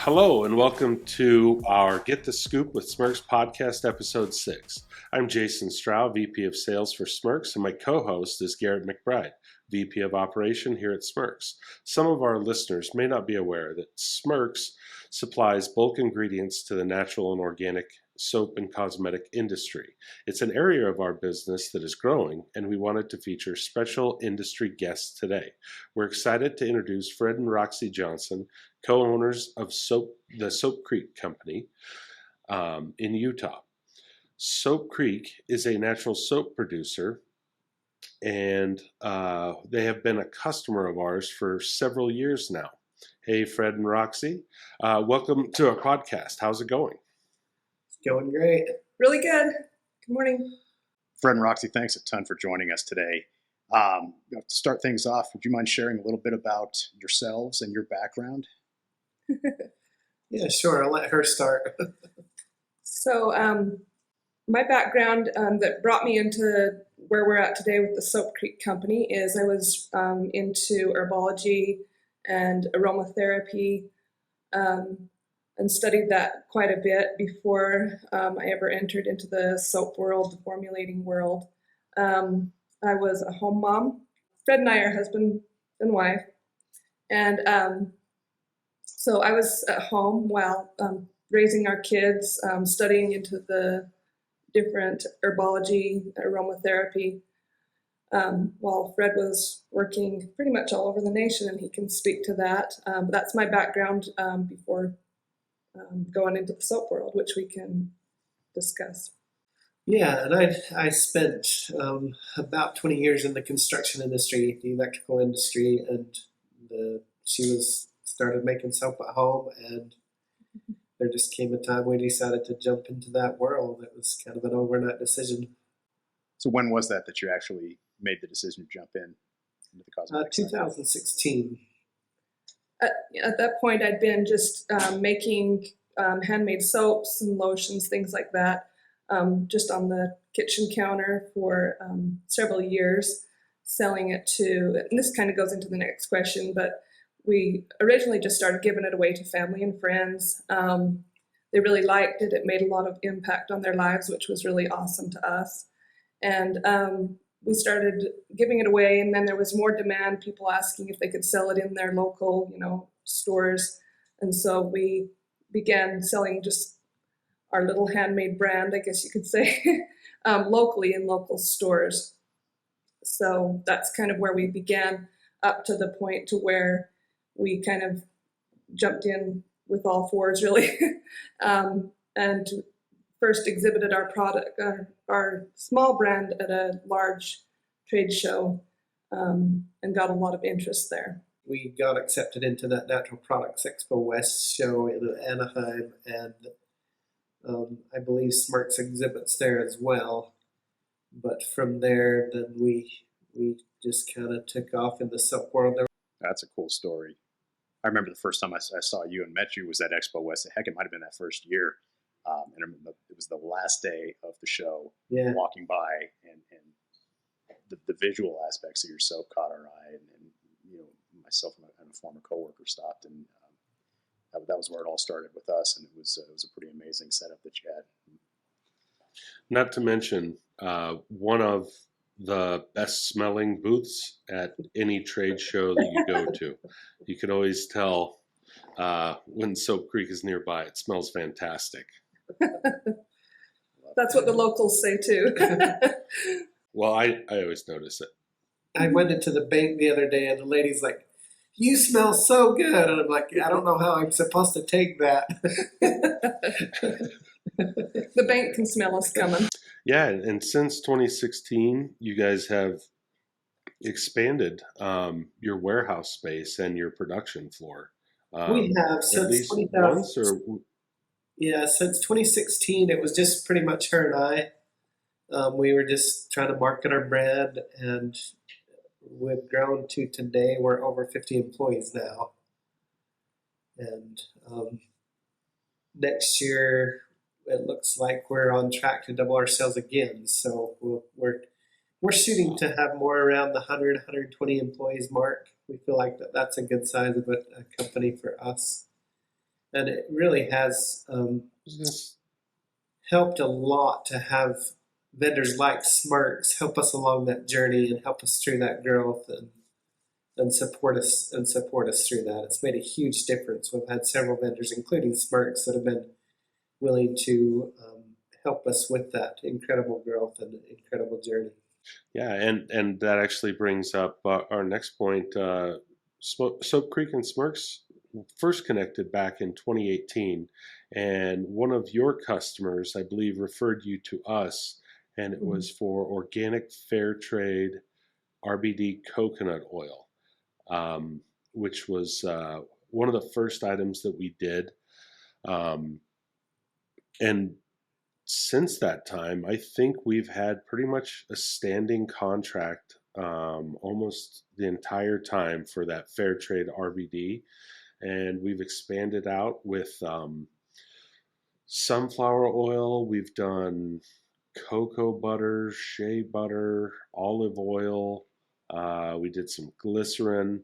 Hello and welcome to our Get the Scoop with Smirks podcast, episode 6. I'm Jason Strauch, VP of Sales for Smirks, and my co-host is Garrett McBride, VP of Operation here at Smirks. Some of our listeners may not be aware that Smirks supplies bulk ingredients to the natural and organic soap and cosmetic industry. It's an area of our business that is growing, and we wanted to feature special industry guests today. We're excited to introduce Fred and Roxy Johnson, co-owners of the Soap Creek Company in Utah. Soap Creek is a natural soap producer, and they have been a customer of ours for several years now. Hey, Fred and Roxy, welcome to our podcast. How's it going? Going great. Really good. Good morning. Fred and Roxy, thanks a ton for joining us today. To start things off, would you mind sharing a little bit about yourselves and your background? Yeah, sure. I'll let her start. So my background that brought me into where we're at today with the Soap Creek Company is I was into herbology and aromatherapy and studied that quite a bit before I ever entered into the soap world, the formulating world. I was a home mom. Fred and I are husband and wife. And so I was at home while raising our kids, studying into the different herbology, aromatherapy, while Fred was working pretty much all over the nation, and he can speak to that. But that's my background before going into the soap world, which we can discuss. Yeah, and I spent about 20 years in the construction industry, the electrical industry, and she started making soap at home, and there just came a time we decided to jump into that world. It was kind of an overnight decision. So when was that you actually made the decision to jump into the cosmetics? 2016. At that point, I'd been just making handmade soaps and lotions, things like that, just on the kitchen counter for several years, selling it to, and this kind of goes into the next question, but we originally just started giving it away to family and friends. They really liked it. It made a lot of impact on their lives, which was really awesome to us. And we started giving it away, and then there was more demand, people asking if they could sell it in their local, stores. And so we began selling just our little handmade brand, I guess you could say, locally in local stores. So that's kind of where we began, up to the point to where we kind of jumped in with all fours, really, and first exhibited our product, our small brand, at a large trade show, and got a lot of interest there. We got accepted into that Natural Products Expo West show in Anaheim, and I believe Smirk's exhibits there as well. But from there, then we just kind of took off in the soap world. That's a cool story. I remember the first time I saw you and met you was at Expo West. Heck, it might have been that first year. And I remember it was the last day of the show, walking by, and the visual aspects of your soap caught our eye, and myself and a former coworker stopped, and that was where it all started with us, and it was a pretty amazing setup that you had. Not to mention, one of the best smelling booths at any trade show that you go to. You can always tell when Soap Creek is nearby. It smells fantastic. That's what the locals say too. Well, I always notice it. I went into the bank the other day, and the lady's like, "You smell so good," and I'm like, "I don't know how I'm supposed to take that." The bank can smell us coming. Yeah, and since 2016, you guys have expanded your warehouse space and your production floor. We have since 2016. Yeah, since 2016, it was just pretty much her and I. We were just trying to market our brand, and we've grown to today. We're over 50 employees now. And next year, it looks like we're on track to double our sales again. So we're shooting to have more around the 100, 120 employees mark. We feel like that's a good size of a company for us. And it really has helped a lot to have vendors like Smirks help us along that journey and help us through that growth and support us through that. It's made a huge difference. We've had several vendors, including Smirks, that have been willing to help us with that incredible growth and incredible journey. Yeah, and that actually brings up our next point. Soap Creek and Smirks first connected back in 2018, and one of your customers, I believe, referred you to us, and it was for organic fair trade RBD Coconut Oil, which was one of the first items that we did. And since that time, I think we've had pretty much a standing contract almost the entire time for that fair trade RBD. And we've expanded out with sunflower oil. We've done cocoa butter, shea butter, olive oil. We did some glycerin.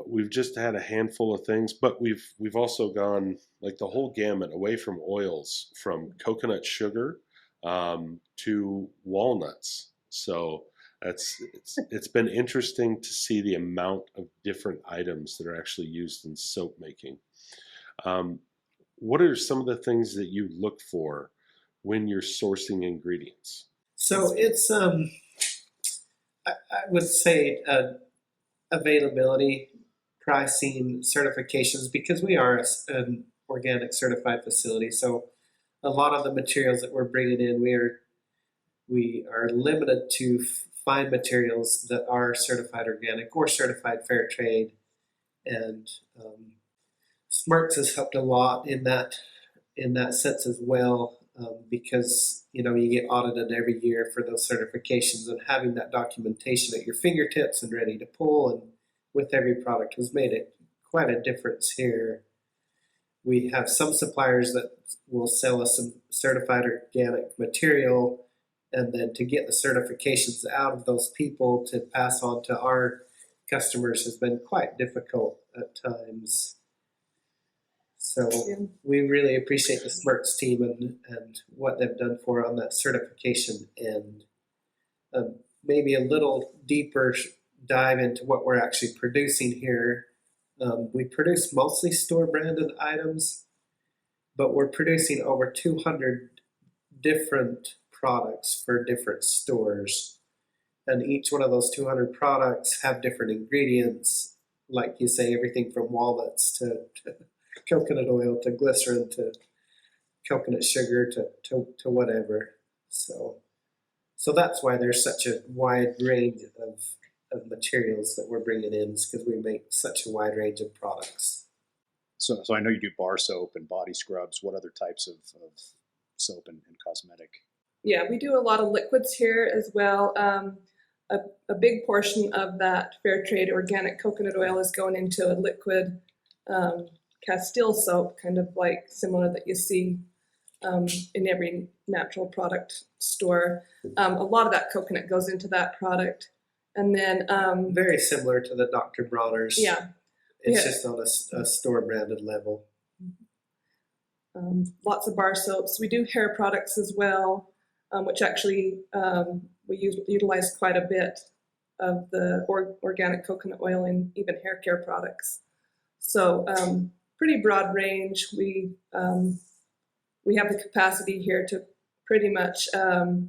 We've just had a handful of things, but we've also gone like the whole gamut away from oils, from coconut sugar to walnuts. So it's been interesting to see the amount of different items that are actually used in soap making. What are some of the things that you look for when you're sourcing ingredients? So it's I would say availability, pricing, certifications, because we are an organic certified facility. So a lot of the materials that we're bringing in, we are limited to find materials that are certified organic or certified fair trade. And Smirks has helped a lot in that sense as well, because you get audited every year for those certifications, and having that documentation at your fingertips and ready to pull and with every product has made it quite a difference here. We have some suppliers that will sell us some certified organic material, and then to get the certifications out of those people to pass on to our customers has been quite difficult at times. So we really appreciate the Smirks team and what they've done for on that certification end. Maybe a little deeper dive into what we're actually producing here. We produce mostly store branded items, but we're producing over 200 different products for different stores. And each one of those 200 products have different ingredients, like you say, everything from walnuts to coconut oil to glycerin to coconut sugar to whatever. So that's why there's such a wide range of materials that we're bringing in, is because we make such a wide range of products. So I know you do bar soap and body scrubs. What other types of soap and cosmetic? Yeah, we do a lot of liquids here as well. A big portion of that fair trade organic coconut oil is going into a liquid Castile soap, kind of like similar that you see in every natural product store. A lot of that coconut goes into that product. And then very similar to the Dr. Bronner's. Yeah. It's just on a store branded level. Lots of bar soaps. We do hair products as well, which actually we utilize quite a bit of the organic coconut oil in even hair care products. So pretty broad range. We have the capacity here to pretty much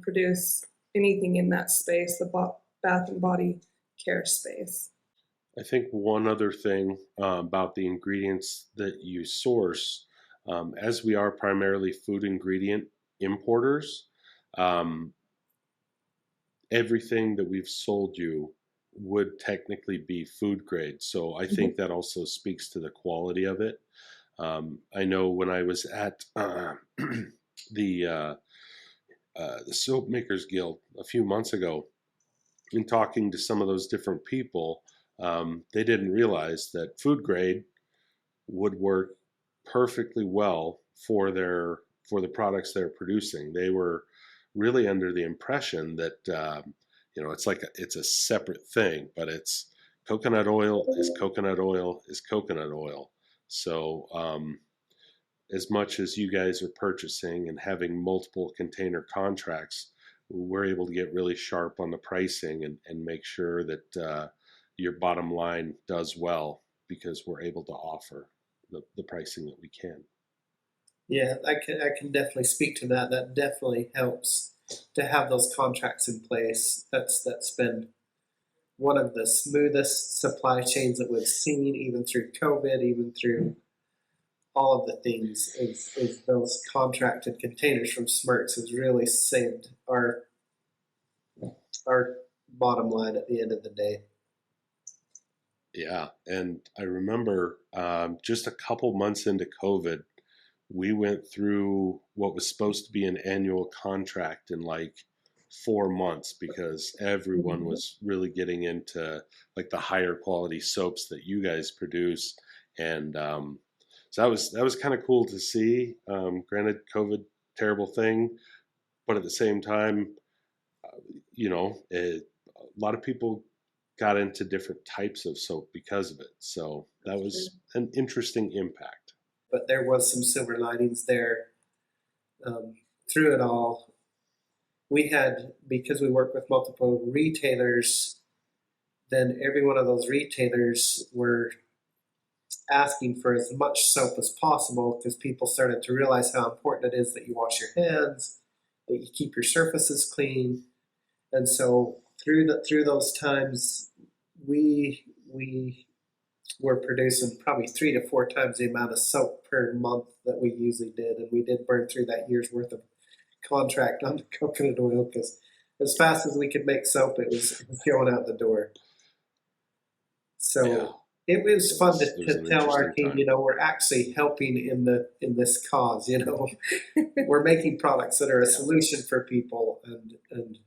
produce anything in that space, the bath and body care space. I think one other thing about the ingredients that you source, as we are primarily food ingredient importers, everything that we've sold you would technically be food grade. So I think that also speaks to the quality of it. I know when I was at the Soap Makers Guild a few months ago, in talking to some of those different people, they didn't realize that food grade would work perfectly well for the products they're producing. They were really under the impression that it's a separate thing, but it's coconut oil is coconut oil is coconut oil. So as much as you guys are purchasing and having multiple container contracts, we're able to get really sharp on the pricing and make sure that your bottom line does well because we're able to offer the pricing that we can. Yeah, I can definitely speak to that. That definitely helps to have those contracts in place. That's been one of the smoothest supply chains that we've seen, even through COVID, even through all of the things. Is those contracted containers from Smirks has really saved our bottom line at the end of the day. Yeah, and I remember just a couple months into COVID, we went through what was supposed to be an annual contract in like 4 months because everyone was really getting into like the higher quality soaps that you guys produce, and so that was kind of cool to see. Granted, COVID, terrible thing, but at the same time, a lot of people got into different types of soap because of it. So that was an interesting impact. But there was some silver linings there through it all. We had, because we work with multiple retailers, then every one of those retailers were asking for as much soap as possible because people started to realize how important it is that you wash your hands, that you keep your surfaces clean. And so through those times, we were producing probably 3 to 4 times the amount of soap per month that we usually did, and we did burn through that year's worth of contract on the coconut oil because as fast as we could make soap, it was going out the door. So it was fun to tell our team, we're actually helping in this cause. We're making products that are a solution for people, and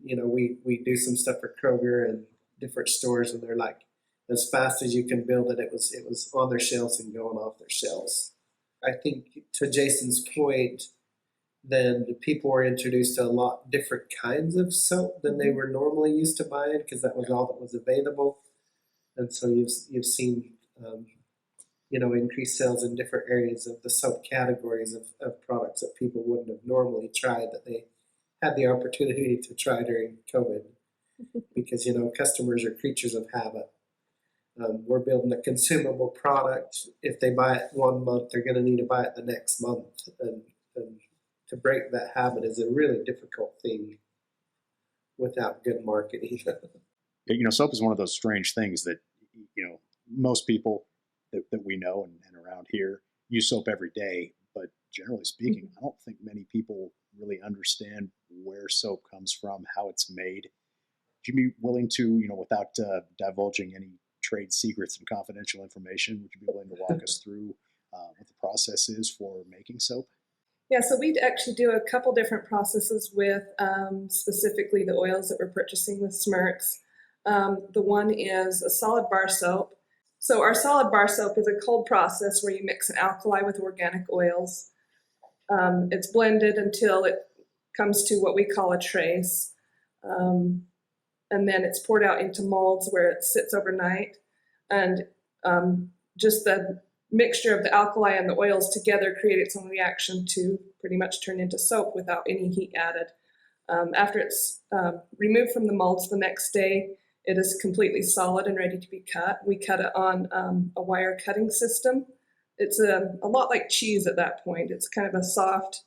we do some stuff for Kroger and different stores, and they're like, as fast as you can build it, it was on their shelves and going off their shelves. I think to Jason's point, then people were introduced to a lot different kinds of soap than they were normally used to buying because that was all that was available. And so you've seen increased sales in different areas of the soap categories of products that people wouldn't have normally tried that they had the opportunity to try during COVID because customers are creatures of habit. We're building a consumable product. If they buy it 1 month, they're going to need to buy it the next month. And to break that habit is a really difficult thing without good marketing. Soap is one of those strange things that, most people that we know and around here use soap every day. But generally speaking, I don't think many people really understand where soap comes from, how it's made. Would you be willing to, without divulging any trade secrets and confidential information, would you be willing to walk us through what the process is for making soap? Yeah, so we actually do a couple different processes with specifically the oils that we're purchasing with Smirks. The one is a solid bar soap. So our solid bar soap is a cold process where you mix an alkali with organic oils. It's blended until it comes to what we call a trace. And then it's poured out into molds where it sits overnight. And just the mixture of the alkali and the oils together create its own reaction to pretty much turn into soap without any heat added. After it's removed from the molds the next day, it is completely solid and ready to be cut. We cut it on a wire cutting system. It's a lot like cheese at that point. It's kind of a soft,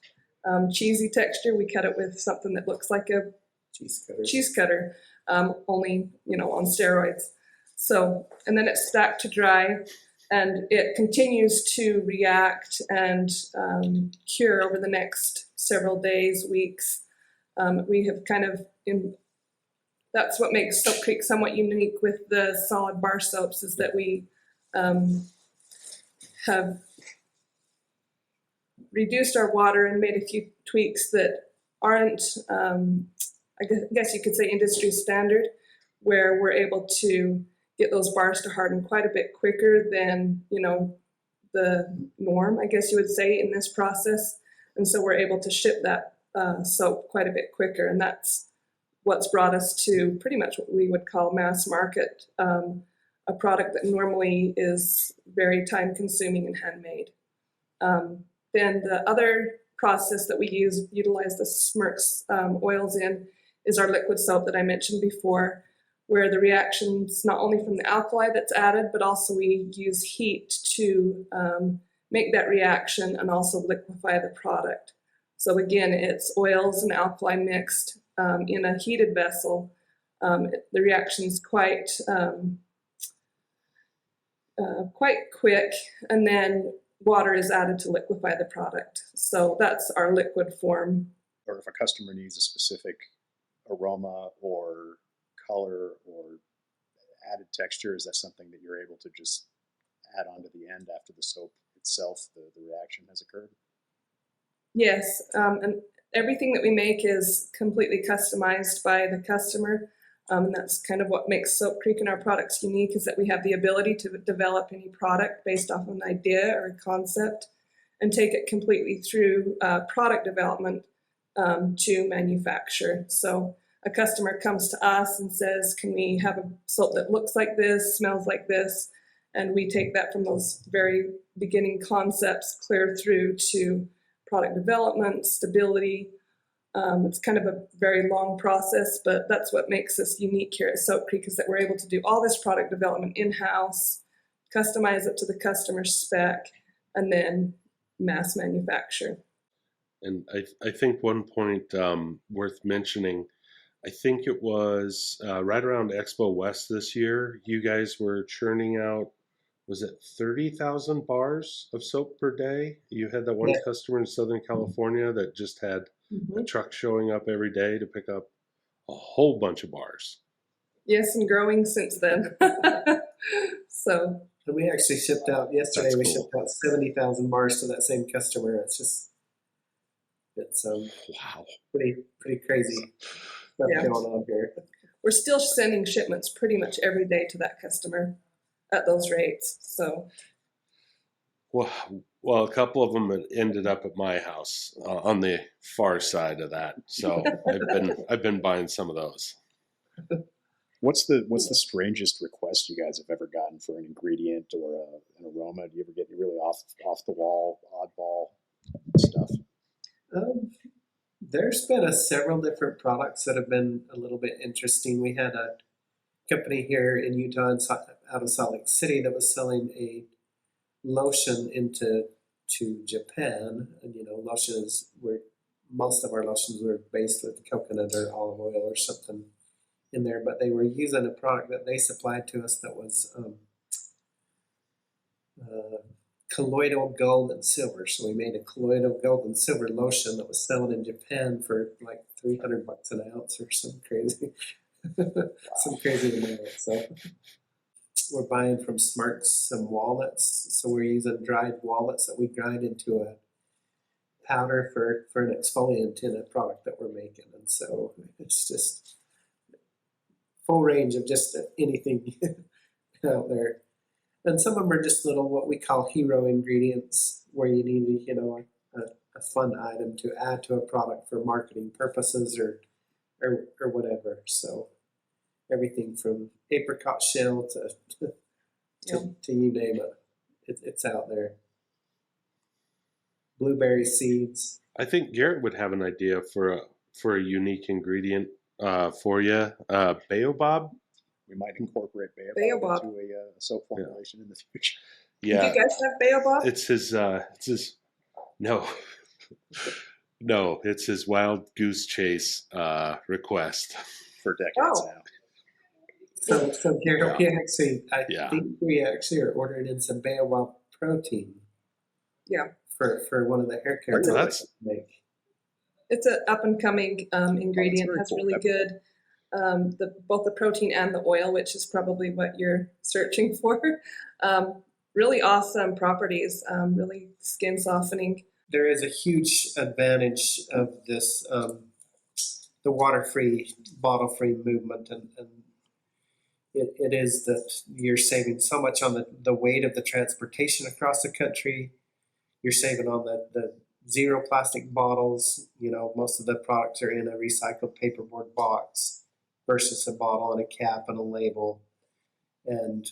cheesy texture. We cut it with something that looks like a cheese cutter, only on steroids. So, and then it's stacked to dry, and it continues to react and cure over the next several days, weeks. We have kind of that's what makes Soap Creek somewhat unique with the solid bar soaps is that we have reduced our water and made a few tweaks that aren't, I guess you could say, industry standard, where we're able to get those bars to harden quite a bit quicker than, the norm, I guess you would say, in this process. And so we're able to ship that soap quite a bit quicker. And that's what's brought us to pretty much what we would call mass market, a product that normally is very time consuming and handmade. Then the other process that we utilize the Smirk's oils in is our liquid soap that I mentioned before, where the reactions not only from the alkali that's added, but also we use heat to make that reaction and also liquefy the product. So again, it's oils and alkali mixed in a heated vessel. The reaction is quite quick, and then water is added to liquefy the product. So that's our liquid form. Or if a customer needs a specific aroma or color or added texture, is that something that you're able to just add on to the end after the soap itself, the reaction has occurred? Yes, and everything that we make is completely customized by the customer. And that's kind of what makes Soap Creek and our products unique, is that we have the ability to develop any product based off of an idea or a concept and take it completely through product development to manufacture. So a customer comes to us and says, can we have a soap that looks like this, smells like this? And we take that from those very beginning concepts clear through to product development, stability. It's kind of a very long process, but that's what makes us unique here at Soap Creek, is that we're able to do all this product development in-house, customize it to the customer's spec, and then mass manufacture. And I think one point worth mentioning, I think it was right around Expo West this year, you guys were churning out, was it 30,000 bars of soap per day? You had that one customer in Southern California that just had a truck showing up every day to pick up a whole bunch of bars. Yes, and growing since then. So. And we actually shipped out yesterday. We shipped out 70,000 bars to that same customer. It's wow, pretty crazy stuff going on here. We're still sending shipments pretty much every day to that customer at those rates. So. Well, a couple of them ended up at my house on the far side of that. So I've been buying some of those. What's the strangest request you guys have ever gotten for an ingredient or an aroma? Do you ever get really off the wall, oddball stuff? There's been several different products that have been a little bit interesting. We had a company here in Utah, out of Salt Lake City, that was selling a lotion to Japan, and lotion is where most of our lotions were based with coconut or olive oil or something in there, but they were using a product that they supplied to us that was colloidal gold and silver. So we made a colloidal gold and silver lotion that was selling in Japan for like $300 an ounce or some crazy amount. So we're buying from Smirk some walnuts. So we're using dried walnuts that we grind into a powder for an exfoliant in a product that we're making. And so it's just full range of just anything out there. And some of them are just little, what we call hero ingredients, where you need, a fun item to add to a product for marketing purposes or whatever. So everything from apricot shell to you name it, it's out there. Blueberry seeds. I think Garrett would have an idea for a unique ingredient for you. Baobab. We might incorporate baobab into a soap formulation in the future. Yeah. Do you guys have baobab? It's his. No. It's his wild goose chase request for decades now. So Garrett, I think we actually are ordering in some baobab protein. Yeah. For one of the hair care products we make. It's an up and coming ingredient. That's really good. Both the protein and the oil, which is probably what you're searching for. Really awesome properties, really skin softening. There is a huge advantage of this, the water-free, bottle-free movement, and it is that you're saving so much on the weight of the transportation across the country. You're saving on the zero plastic bottles. Most of the products are in a recycled paperboard box versus a bottle and a cap and a label. And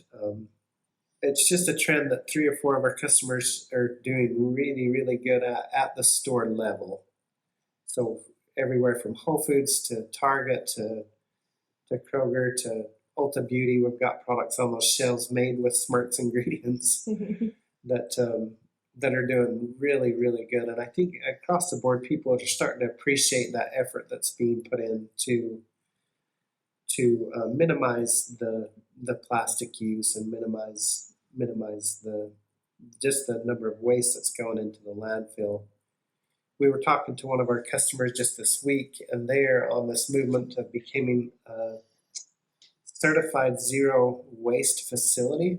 it's just a trend that 3 or 4 of our customers are doing really, really good at the store level. So everywhere from Whole Foods to Target to Kroger to Ulta Beauty, we've got products on those shelves made with Smirk's ingredients that are doing really, really good. And I think across the board, people are starting to appreciate that effort that's being put in to minimize the plastic use and minimize the number of waste that's going into the landfill. We were talking to one of our customers just this week, and they're on this movement of becoming a certified zero waste facility,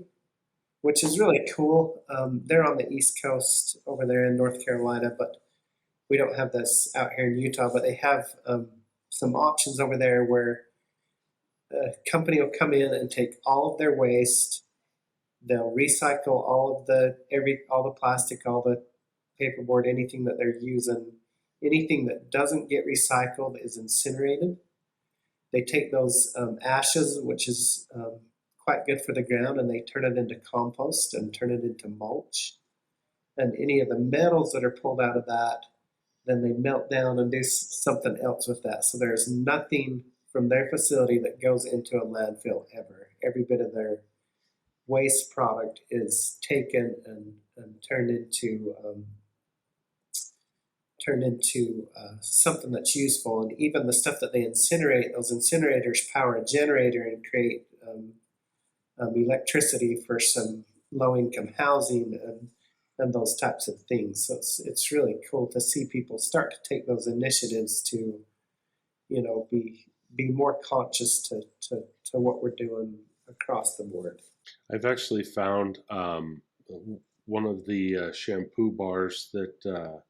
which is really cool. They're on the East Coast over there in North Carolina, but we don't have this out here in Utah. But they have some options over there where a company will come in and take all of their waste. They'll recycle all the plastic, all the paperboard, anything that they're using. Anything that doesn't get recycled is incinerated. They take those ashes, which is quite good for the ground, and they turn it into compost and turn it into mulch. And any of the metals that are pulled out of that, then they melt down and do something else with that. So there's nothing from their facility that goes into a landfill ever. Every bit of their waste product is taken and turned into something that's useful. And even the stuff that they incinerate, those incinerators power a generator and create electricity for some low-income housing and those types of things. So it's really cool to see people start to take those initiatives to, be more conscious to what we're doing across the board. I've actually found one of the shampoo bars that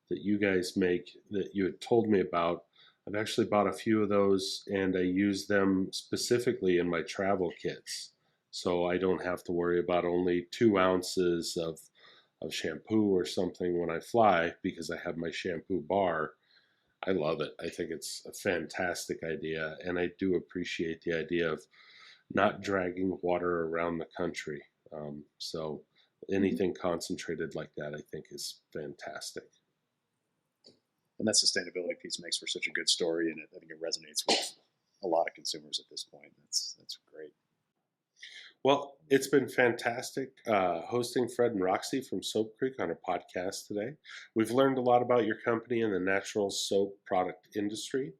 you guys make that you had told me about. I've actually bought a few of those, and I use them specifically in my travel kits. So I don't have to worry about only 2 ounces of shampoo or something when I fly, because I have my shampoo bar. I love it. I think it's a fantastic idea, and I do appreciate the idea of not dragging water around the country. So anything concentrated like that, I think, is fantastic. And that sustainability piece makes for such a good story, and I think it resonates with a lot of consumers at this point. That's great. Well, it's been fantastic hosting Fred and Roxy from Soap Creek on our podcast today. We've learned a lot about your company and the natural soap product industry.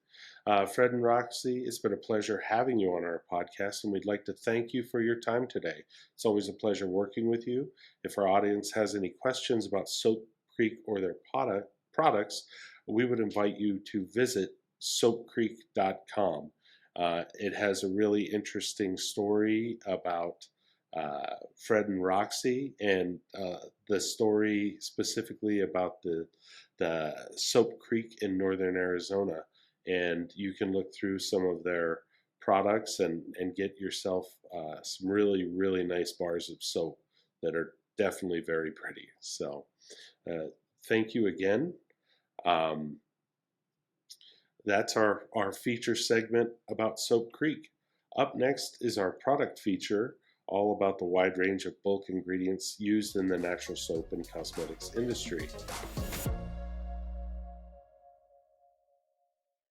Fred and Roxy, it's been a pleasure having you on our podcast, and we'd like to thank you for your time today. It's always a pleasure working with you. If our audience has any questions about Soap Creek or their products, we would invite you to visit soapcreek.com. It has a really interesting story about Fred and Roxy, and the story specifically about the Soap Creek in northern Arizona. And you can look through some of their products and get yourself some really, really nice bars of soap that are definitely very pretty. So thank you again. That's our feature segment about Soap Creek. Up next is our product feature, all about the wide range of bulk ingredients used in the natural soap and cosmetics industry.